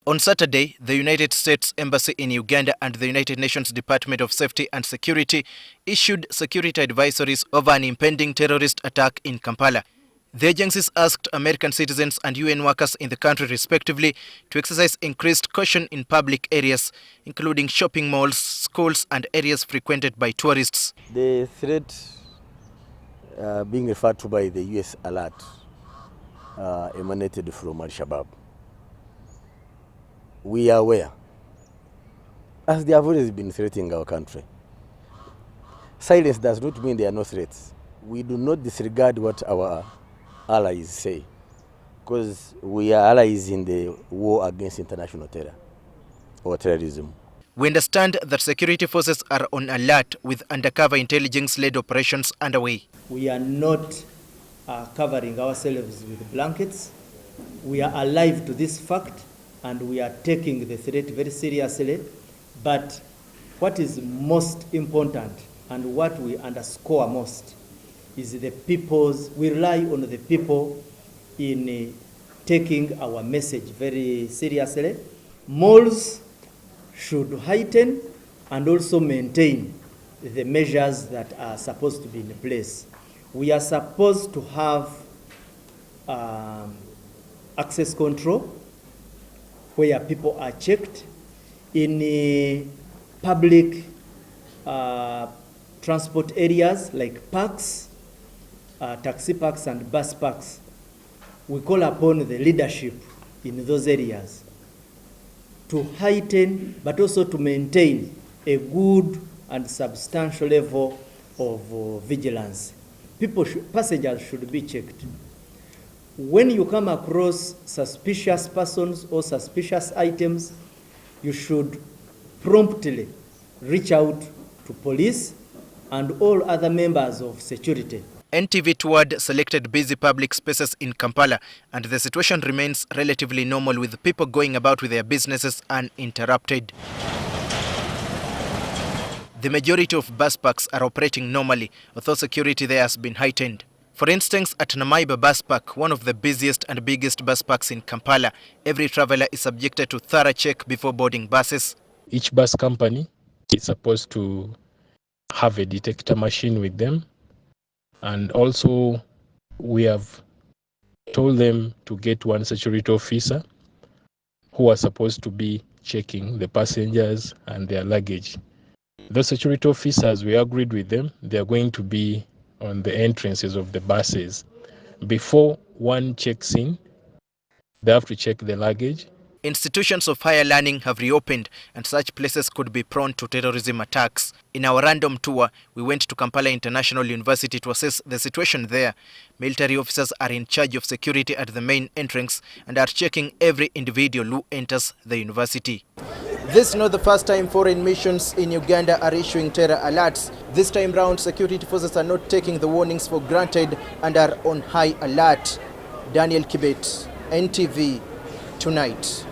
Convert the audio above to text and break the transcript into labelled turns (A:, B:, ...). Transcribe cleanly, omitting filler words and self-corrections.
A: On Saturday, the United States Embassy in Uganda and the United Nations Department of Safety and Security issued security advisories over an impending terrorist attack in Kampala. The agencies asked American citizens and UN workers in the country respectively to exercise increased caution in public areas, including shopping malls, schools and areas frequented by tourists.
B: The threat being referred to by the US alert emanated from Al-Shabaab. We are aware, as they have always been threatening our country. Silence does not mean there are no threats. We do not disregard what our allies say, because we are allies in the war against international terror or terrorism.
A: We understand that security forces are on alert with undercover intelligence-led operations underway.
C: We are not covering ourselves with blankets. We are alive to this fact and we are taking the threat very seriously. But what is most important and what we underscore most is we rely on the people in taking our message very seriously. Malls should heighten and also maintain the measures that are supposed to be in place. We are supposed to have access control where people are checked in public transport areas like parks, taxi parks and bus parks. We call upon the leadership in those areas to heighten but also to maintain a good and substantial level of vigilance. Passengers should be checked. When you come across suspicious persons or suspicious items, you should promptly reach out to police and all other members of security.
A: NTV toured selected busy public spaces in Kampala, and the situation remains relatively normal with people going about with their businesses uninterrupted. The majority of bus parks are operating normally, although security there has been heightened. For instance, at Namaiba Bus Park, one of the busiest and biggest bus parks in Kampala, every traveler is subjected to thorough check before boarding buses.
D: Each bus company is supposed to have a detector machine with them. And also, we have told them to get one security officer who are supposed to be checking the passengers and their luggage. Those security officers, we agreed with them, they are going to be on the entrances of the buses. Before one checks in, they have to check the luggage.
A: Institutions of higher learning have reopened, and such places could be prone to terrorism attacks. In our random tour, we went to Kampala International University to assess the situation there. Military officers are in charge of security at the main entrance and are checking every individual who enters the university. This is not the first time foreign missions in Uganda are issuing terror alerts. This time round, security forces are not taking the warnings for granted and are on high alert. Daniel Kibet, NTV, Tonight.